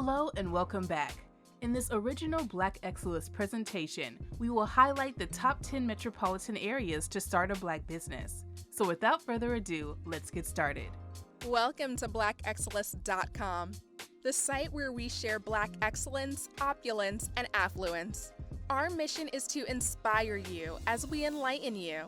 Hello and welcome back. In this original Black Excellist presentation, we will highlight the top 10 metropolitan areas to start a Black business. So without further ado, let's get started. Welcome to blackexcellist.com, the site where we share Black excellence, opulence, and affluence. Our mission is to inspire you as we enlighten you.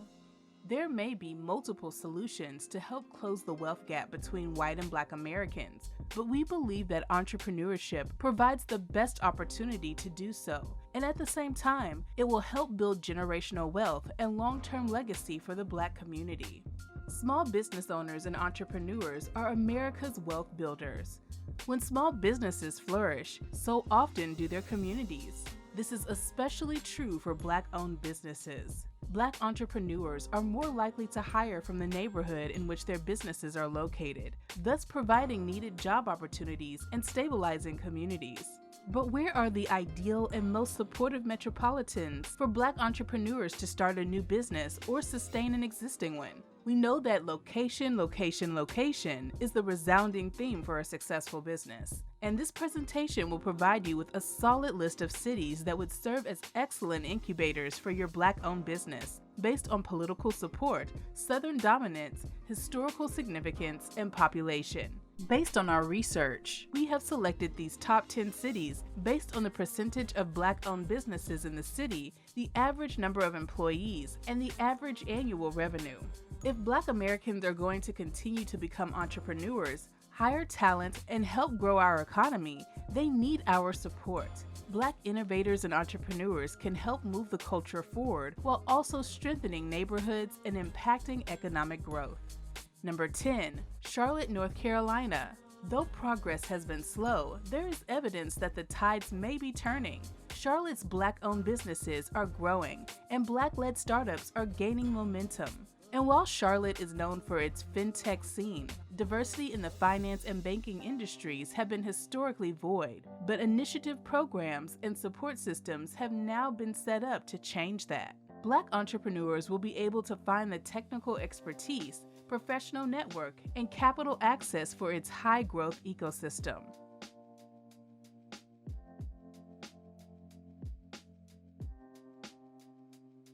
There may be multiple solutions to help close the wealth gap between white and Black Americans, but we believe that entrepreneurship provides the best opportunity to do so, and at the same time, it will help build generational wealth and long-term legacy for the Black community. Small business owners and entrepreneurs are America's wealth builders. When small businesses flourish, so often do their communities. This is especially true for Black-owned businesses. Black entrepreneurs are more likely to hire from the neighborhood in which their businesses are located, thus providing needed job opportunities and stabilizing communities. But where are the ideal and most supportive metropolitans for Black entrepreneurs to start a new business or sustain an existing one? We know that location is the resounding theme for a successful business. And this presentation will provide you with a solid list of cities that would serve as excellent incubators for your Black-owned business, based on political support, Southern dominance, historical significance, and population. Based on our research, we have selected these top 10 cities based on the percentage of Black-owned businesses in the city, the average number of employees, and the average annual revenue. If Black Americans are going to continue to become entrepreneurs, hire talent, and help grow our economy, they need our support. Black innovators and entrepreneurs can help move the culture forward while also strengthening neighborhoods and impacting economic growth. Number 10, Charlotte, North Carolina. Though progress has been slow, there is evidence that the tides may be turning. Charlotte's Black-owned businesses are growing, and Black-led startups are gaining momentum. And while Charlotte is known for its fintech scene, diversity in the finance and banking industries have been historically void, but initiative programs and support systems have now been set up to change that. Black entrepreneurs will be able to find the technical expertise, professional network, and capital access for its high-growth ecosystem.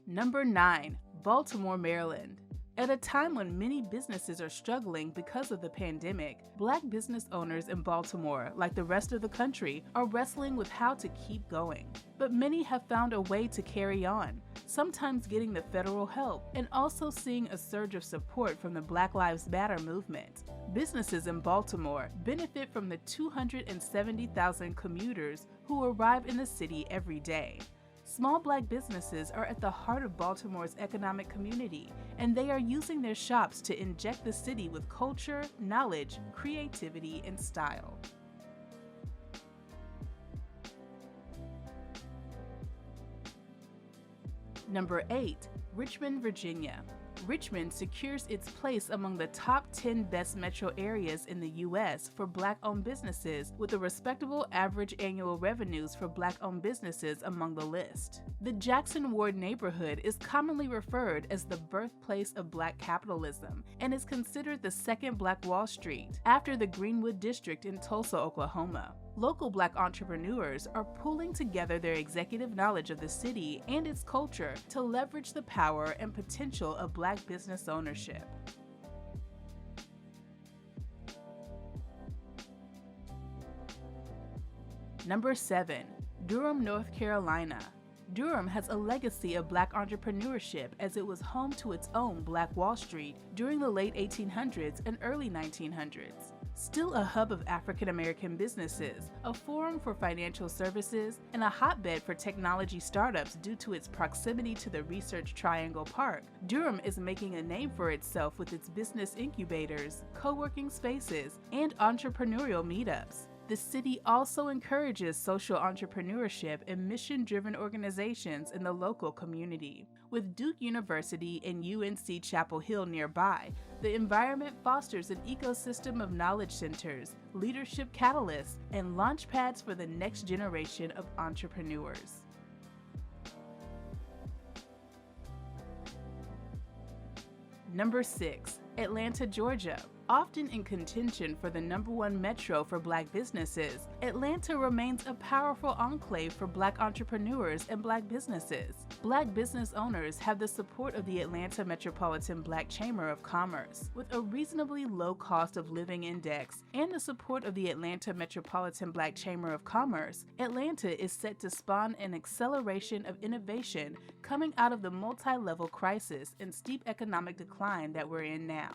Number 9, Baltimore, Maryland. At a time when many businesses are struggling because of the pandemic, Black business owners in Baltimore, like the rest of the country, are wrestling with how to keep going. But many have found a way to carry on, sometimes getting the federal help and also seeing a surge of support from the Black Lives Matter movement. Businesses in Baltimore benefit from the 270,000 commuters who arrive in the city every day. Small Black businesses are at the heart of Baltimore's economic community, and they are using their shops to inject the city with culture, knowledge, creativity, and style. Number 8, Richmond, Virginia. Richmond secures its place among the top 10 best metro areas in the U.S. for Black-owned businesses, with a respectable average annual revenues for Black-owned businesses among the list. The Jackson Ward neighborhood is commonly referred as the birthplace of Black capitalism and is considered the second Black Wall Street, after the Greenwood district in Tulsa, Oklahoma. Local Black entrepreneurs are pulling together their executive knowledge of the city and its culture to leverage the power and potential of Black business ownership. Number 7, Durham, North Carolina. Durham has a legacy of Black entrepreneurship as it was home to its own Black Wall Street during the late 1800s and early 1900s. Still a hub of African American businesses, a forum for financial services, and a hotbed for technology startups due to its proximity to the Research Triangle Park, Durham is making a name for itself with its business incubators, co-working spaces, and entrepreneurial meetups. The city also encourages social entrepreneurship and mission-driven organizations in the local community. With Duke University and UNC Chapel Hill nearby, the environment fosters an ecosystem of knowledge centers, leadership catalysts, and launchpads for the next generation of entrepreneurs. Number 6, Atlanta, Georgia. Often in contention for the #1 metro for Black businesses, Atlanta remains a powerful enclave for Black entrepreneurs and Black businesses. Black business owners have the support of the Atlanta Metropolitan Black Chamber of Commerce. With a reasonably low cost of living index and the support of the Atlanta Metropolitan Black Chamber of Commerce, Atlanta is set to spawn an acceleration of innovation coming out of the multi-level crisis and steep economic decline that we're in now.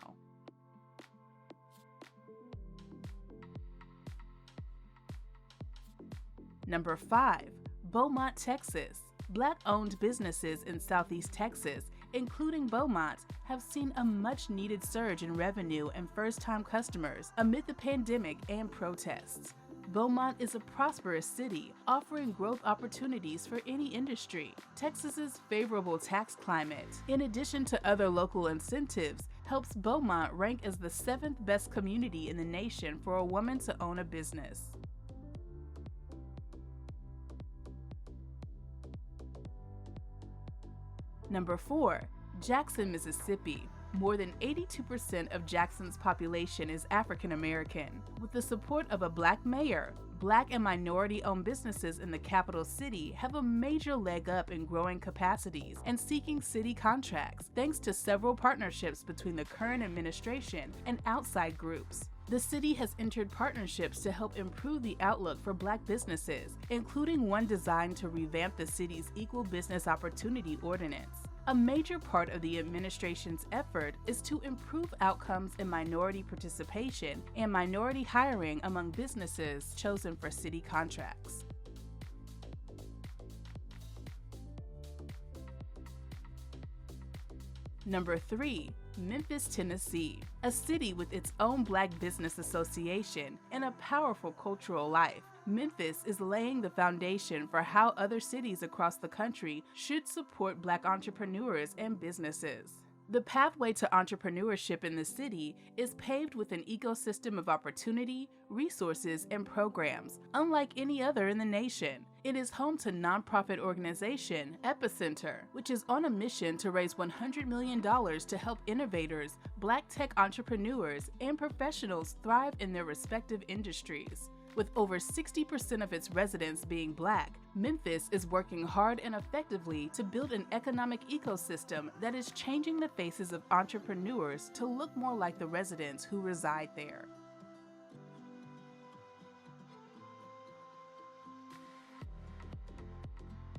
Number 5. Beaumont, Texas. Black-owned businesses in Southeast Texas, including Beaumont, have seen a much-needed surge in revenue and first-time customers amid the pandemic and protests. Beaumont is a prosperous city, offering growth opportunities for any industry. Texas's favorable tax climate, in addition to other local incentives, helps Beaumont rank as the 7th best community in the nation for a woman to own a business. Number 4. Jackson, Mississippi. More than 82% of Jackson's population is African American. With the support of a Black mayor, Black and minority-owned businesses in the capital city have a major leg up in growing capacities and seeking city contracts, thanks to several partnerships between the current administration and outside groups. The city has entered partnerships to help improve the outlook for Black businesses, including one designed to revamp the city's Equal Business Opportunity Ordinance. A major part of the administration's effort is to improve outcomes in minority participation and minority hiring among businesses chosen for city contracts. Number 3. Memphis, Tennessee. A city with its own Black business association and a powerful cultural life, Memphis is laying the foundation for how other cities across the country should support Black entrepreneurs and businesses. The pathway to entrepreneurship in the city is paved with an ecosystem of opportunity, resources, and programs, unlike any other in the nation. It is home to nonprofit organization Epicenter, which is on a mission to raise $100 million to help innovators, Black tech entrepreneurs, and professionals thrive in their respective industries. With over 60% of its residents being Black, Memphis is working hard and effectively to build an economic ecosystem that is changing the faces of entrepreneurs to look more like the residents who reside there.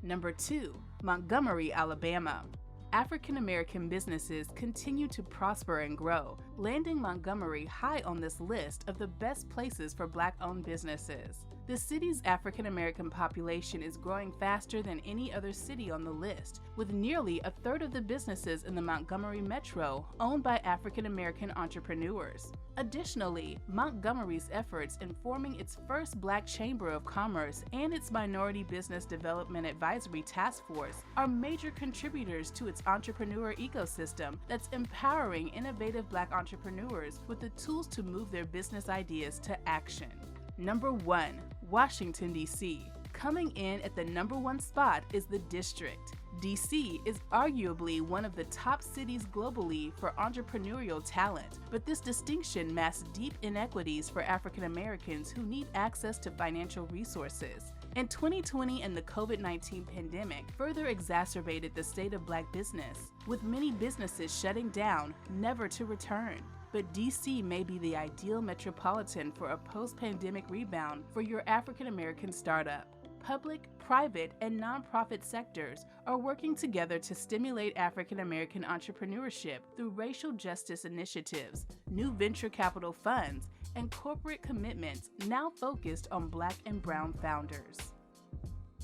Number 2. Montgomery, Alabama. African American businesses continue to prosper and grow, landing Montgomery high on this list of the best places for Black-owned businesses. The city's African American population is growing faster than any other city on the list, with nearly a third of the businesses in the Montgomery metro owned by African American entrepreneurs. Additionally, Montgomery's efforts in forming its first Black Chamber of Commerce and its Minority Business Development Advisory Task Force are major contributors to its entrepreneur ecosystem that's empowering innovative Black entrepreneurs with the tools to move their business ideas to action. Number 1. Washington, D.C. Coming in at the #1 spot is the District. D.C. is arguably one of the top cities globally for entrepreneurial talent, but this distinction masks deep inequities for African Americans who need access to financial resources. In 2020 and the COVID-19 pandemic further exacerbated the state of Black business, with many businesses shutting down, never to return. But DC may be the ideal metropolitan for a post-pandemic rebound for your African American startup. Public, private, and nonprofit sectors are working together to stimulate African American entrepreneurship through racial justice initiatives, new venture capital funds, and corporate commitments now focused on Black and brown founders.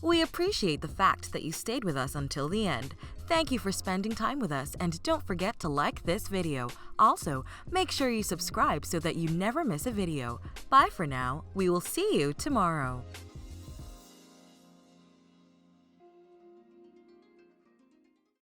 We appreciate the fact that you stayed with us until the end. Thank you for spending time with us, and don't forget to like this video. Also, make sure you subscribe so that you never miss a video. Bye for now. We will see you tomorrow.